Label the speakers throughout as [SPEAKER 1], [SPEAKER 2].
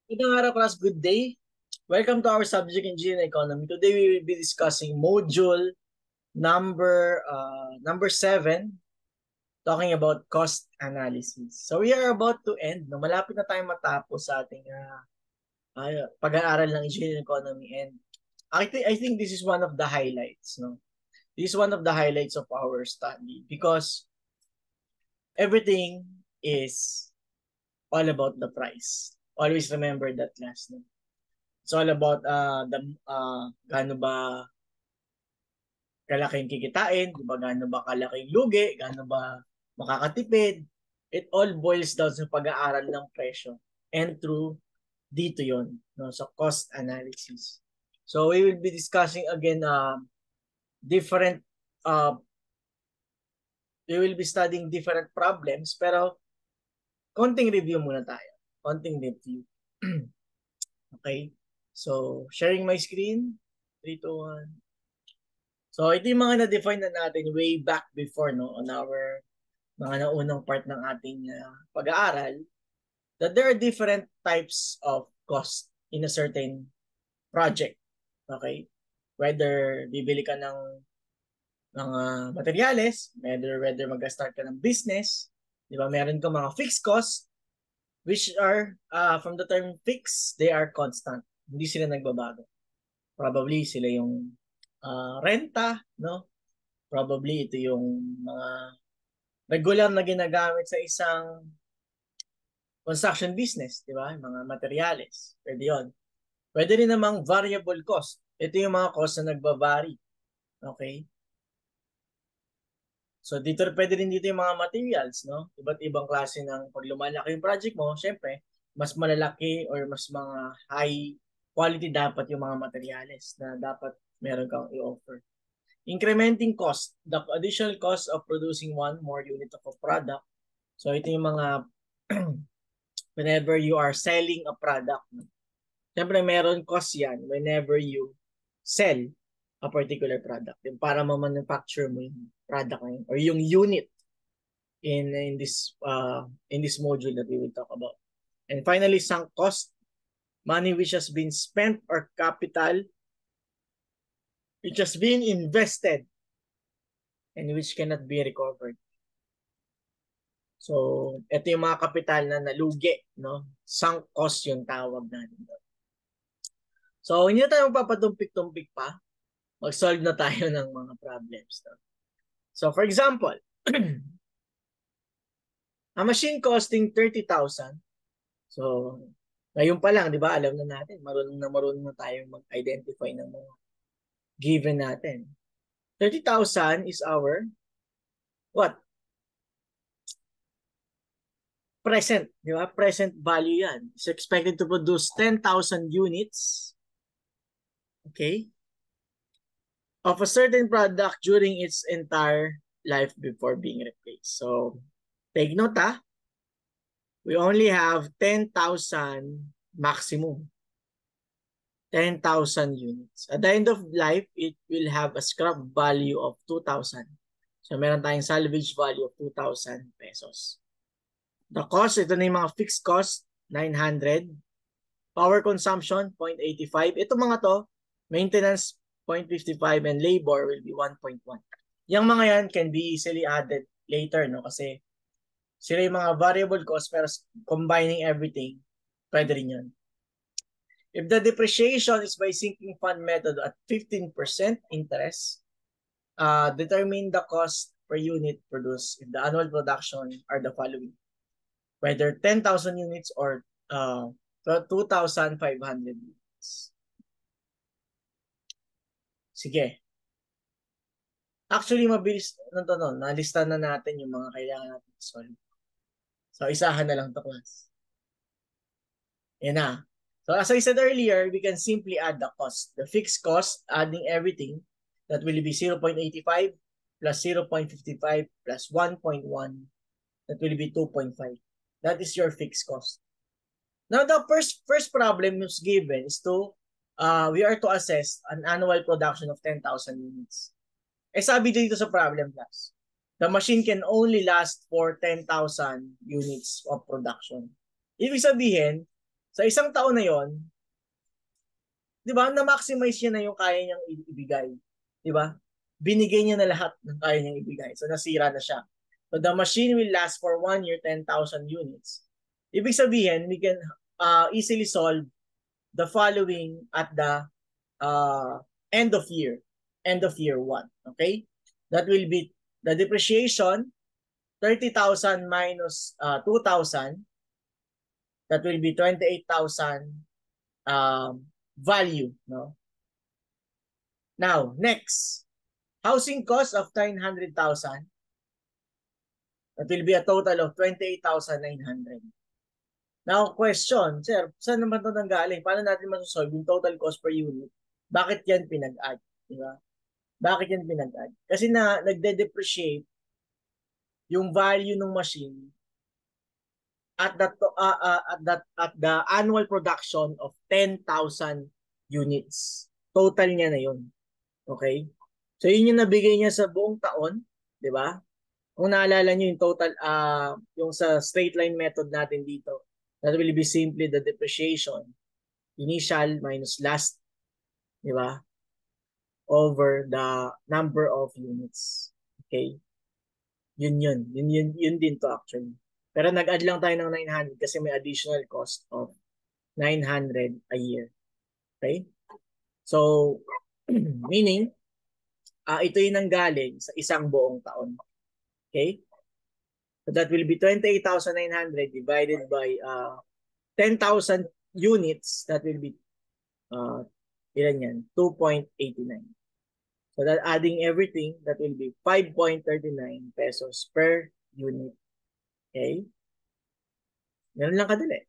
[SPEAKER 1] Magandang araw, class. Good day. Welcome to our subject Engineering Economy. Today we will be discussing module number 7, talking about cost analysis. So we are about to end. No? Malapit na tayong matapos sa ating pag-aaral ng Engineering Economy. And I think this is one of the highlights. No? This is one of the highlights of our study because everything is all about the price. Always remember that, class. No? It's all about gaano ba kalaking kikitain, di ba? Gaano ba kalaking lugi, gaano ba makakatipid. It all boils down sa pag-aaral ng presyo. And through dito yon, no, sa cost analysis. So we will be discussing again different uh, we will be studying different problems, pero konting review muna tayo. Konting review. Okay? So, sharing my screen. 3, 2, 1. So, ito yung mga na-define na natin way back before, no, on our mga naunang part ng ating pag-aaral, that there are different types of cost in a certain project. Okay? Whether bibili ka ng mga materyales, whether mag-start ka ng business, di ba? Meron ka mga fixed costs, which are, from the term fixed, they are constant. Hindi sila nagbabago. Probably sila yung renta, no? Probably ito yung mga regular na ginagamit sa isang construction business, di ba? Mga materyales. Pwede yun. Pwede rin namang variable cost. Ito yung mga cost na nagbabari. Okay? So dito pwede rin dito yung mga materials, no? Iba't ibang klase ng pag lumalaki yung project mo, syempre, mas malalaki or mas mga high quality dapat yung mga materials na dapat meron kang i-offer. Incrementing cost, the additional cost of producing one more unit of a product. So ito yung mga whenever you are selling a product. Siyempre meron cost yan whenever you sell a particular product. Yung para ma-manufacture mo yung product na yun, or yung unit in this module that we will talk about. And finally, sunk cost, money which has been spent or capital which has been invested and which cannot be recovered. So, ito yung mga kapital na nalugi, no? Sunk cost yung tawag natin. So, hindi na tayo magpapatumpik-tumpik pa. Mag-solve na tayo ng mga problems. No? So, for example, a machine costing 30,000. So, ngayon pa lang, di ba, alam na natin, marunong na tayo mag-identify ng mga given natin. 30,000 is our what? Present, di ba? Present value yan. It's expected to produce 10,000 units, okay, of a certain product during its entire life before being replaced. So, take note, we only have 10,000 maximum. 10,000 units. At the end of life, it will have a scrap value of 2,000. So, meron tayong salvage value of 2,000 pesos. The cost, ito na yung mga fixed cost, 900. Power consumption, 0.85. Ito mga to, maintenance, 0.55, and labor will be 1.1. Yung mga yan can be easily added later, no? Kasi sila yung mga variable cost, pero combining everything, pwede rin yun. If the depreciation is by sinking fund method at 15% interest, determine the cost per unit produced if the annual production are the following. Whether 10,000 units or 2,500 units. Sige. Actually, mabilis nalista na natin yung mga kailangan natin solve. So, isahan na lang to, class. Yan na. So, as I said earlier, we can simply add the cost. The fixed cost, adding everything, that will be 0.85 plus 0.55 plus 1.1, that will be 2.5. That is your fixed cost. Now, the first problem is given is we are to assess an annual production of 10,000 units. Eh, sabi dito sa problem, class, the machine can only last for 10,000 units of production. Ibig sabihin, Sa isang taon na yon, di ba, na-maximize niya na yung kaya niyang ibigay. Di ba? Binigay niya na lahat ng kaya niyang ibigay. So, nasira na siya. So, the machine will last for 1 year, 10,000 units. Ibig sabihin, we can easily solve the following at the end of year 1. Okay? That will be the depreciation, 30,000 minus 2,000. That will be 28,000 value. No? Now, next. Housing cost of 900,000. That will be a total of 28,900. Now, question, sir, saan naman ito nanggaling? Paano natin masasolve yung total cost per unit? Bakit yan pinag-add? Diba? Bakit yan pinag-add? Kasi nagde-depreciate yung value ng machine at the annual production of 10,000 units. Total niya na yun. Okay? So, yun yung nabigay niya sa buong taon. Di ba? Kung naalala nyo yung total, yung sa straight line method natin dito, that will be simply the depreciation, initial minus last, di ba? Over the number of units. Okay? Yun din to actually. Pero nag-add lang tayo ng 900 kasi may additional cost of 900 a year. Okay? So, meaning, ito yung nanggaling sa isang buong taon. Okay? So that will be 28,900 divided by 10,000 units. That will be ilan yan? 2.89. So that adding everything, that will be 5.39 pesos per unit. Okay? Ganun lang kadali.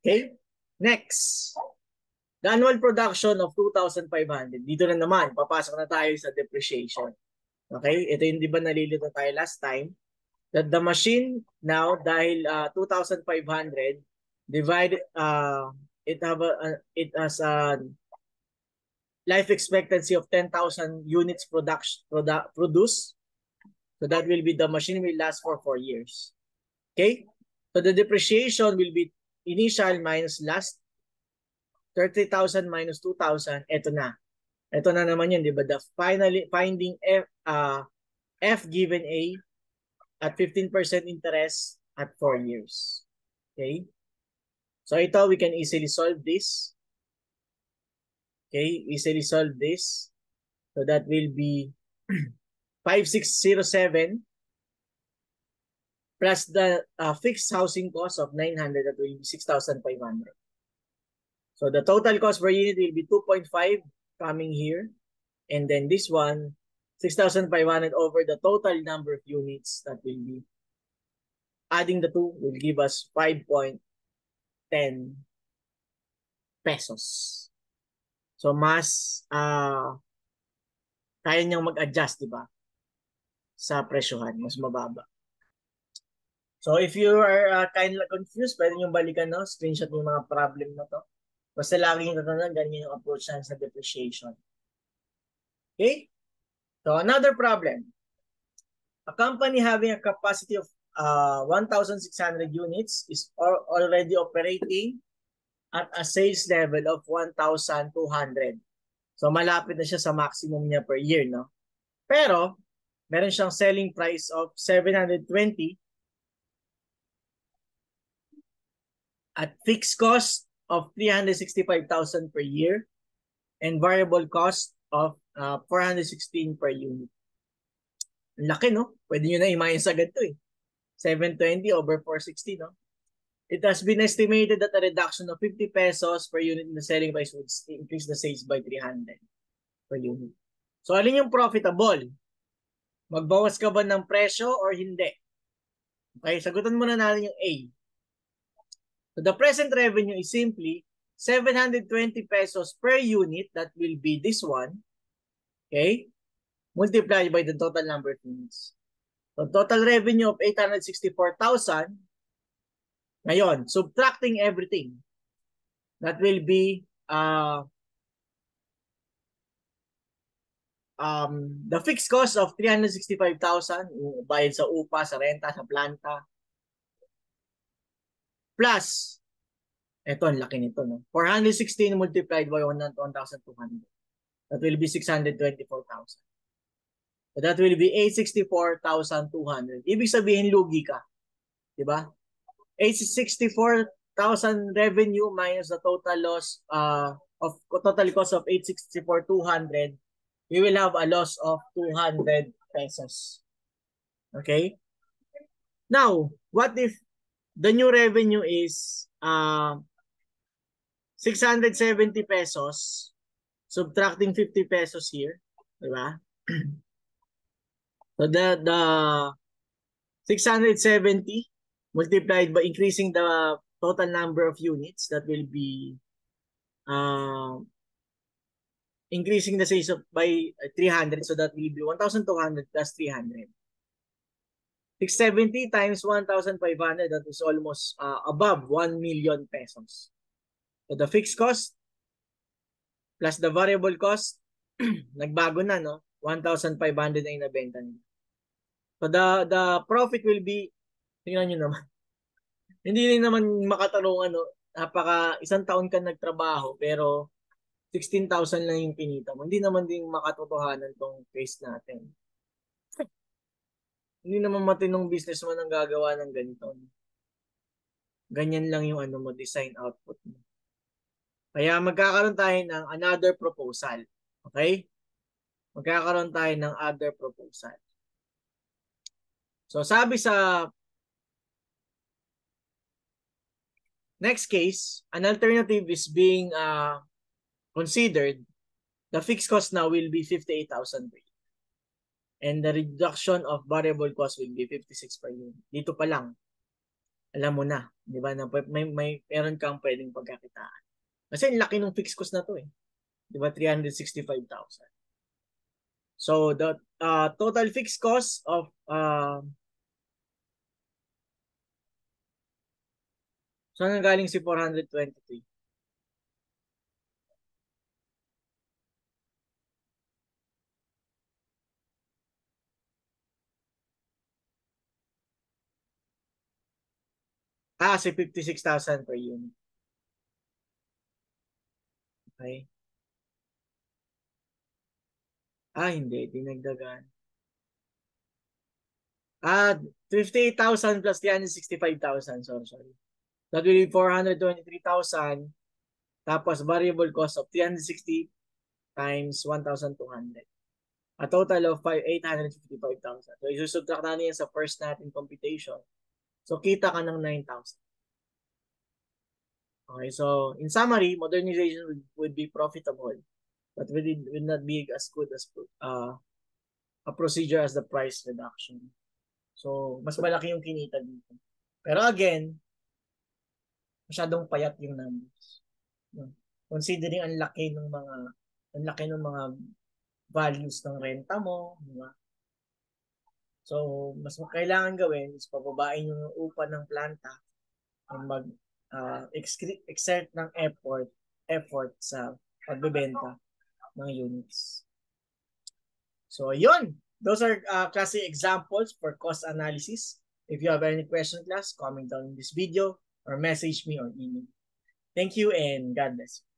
[SPEAKER 1] Okay? Next. The annual production of 2,500. Dito na naman, papasok na tayo sa depreciation. Okay? Ito yung di ba nalilito tayo last time. That the machine now, dahil 2,500, divided, it has a life expectancy of 10,000 units produced. So that will be the machine will last for 4 years. Okay? So the depreciation will be initial minus last, 30,000 minus 2,000. Ito na. Ito na naman yun, di ba? The finding F given A at 15% interest at 4 years. Okay? So ito, we can easily solve this. Okay? Easily solve this. So that will be 5,607 plus the fixed housing cost of 900, that will be 6,500. So the total cost per unit will be 2.5 coming here. And then this one, 6,500 over the total number of units, that will be, adding the two will give us 5.10 pesos. So mas kaya niyang mag-adjust, di ba? Sa presyohan, mas mababa. So if you are kind of confused, pwede niyong balikan, no? Screenshot yung mga problem na to. Basta laging tatandaan, ganyan yung approach sa depreciation. Okay? So another problem. A company having a capacity of 1,600 units is already operating at a sales level of 1,200. So malapit na siya sa maximum niya per year, no? Pero meron siyang selling price of 720 at fixed cost of 365,000 per year and variable cost of 416 per unit. Ang laki, no? Pwede nyo na i-minus agad to eh. 720 over 460, no? It has been estimated that a reduction of 50 pesos per unit in the selling price would increase the sales by 300 per unit. So, alin yung profitable? Magbawas ka ba ng presyo or hindi? Okay, sagutan muna natin yung A. So, the present revenue is simply 720 pesos per unit. That will be this one. Okay? Multiplied by the total number of units. So, total revenue of 864,000. Ngayon, subtracting everything. That will be the fixed cost of 365,000. Bayad sa upa, sa renta, sa planta. Plus, Ito, ang laki nito, no? 416 multiplied by 1,200. That will be 624,000. So that will be 864,200. Ibig sabihin, lugi ka. Diba? 864,000 revenue minus the total loss of total cost of 864,200. We will have a loss of 200 pesos. Okay? Now, what if the new revenue is 670 pesos, subtracting 50 pesos here, diba? So the 670 multiplied by increasing the total number of units, that will be increasing the sales of by 300, so that will be 1,200 plus 300. 670 times 1,500, that is almost above 1 million pesos. So the fixed cost plus the variable cost, nagbago na, no? 1,500 na inabenta nila. So the profit will be, tingnan nyo naman, hindi rin naman makatarungan, no? Isang taon ka nagtrabaho, pero 16,000 lang yung kinita mo. Hindi naman din makatotohanan tong case natin. Hindi naman matinong businessman ang gagawa ng ganito. Ganyan lang yung mo, design output mo. Kaya magkakaroon tayo ng another proposal. Okay? Magkakaroon tayo ng other proposal. So sabi sa next case, an alternative is being considered. The fixed cost now will be 58,000 per unit. And the reduction of variable cost will be 56 per unit. Dito pa lang, alam mo na, di ba, na meron kang pwedeng pagkakitaan. Kasi laki ng fixed cost na to eh. Di ba, 365,000. So the total fixed cost of saan nga galing si 423? Si 56,000 per unit. Okay. Hindi. Dinagdagan. 58,000 plus 365,000. Sorry. That will be 423,000. Tapos variable cost of 360 times 1,200. A total of 855,000. So isusubtract na yan sa first natin computation. So kita ka ng 9,000. Okay, so in summary, modernization would be profitable, but will not be as good as a procedure as the price reduction. So mas malaki yung kinita dito. Pero again, masyadong payat yung numbers. Considering ang laki ng mga values ng renta mo, di ba? So mas kailangan gawin is pababain yung upa ng planta at exert ng effort sa pagbebenta ng units. So yun, those are classic examples for cost analysis. If you have any question, class, comment down in this video or message me or email. Thank you and God bless you.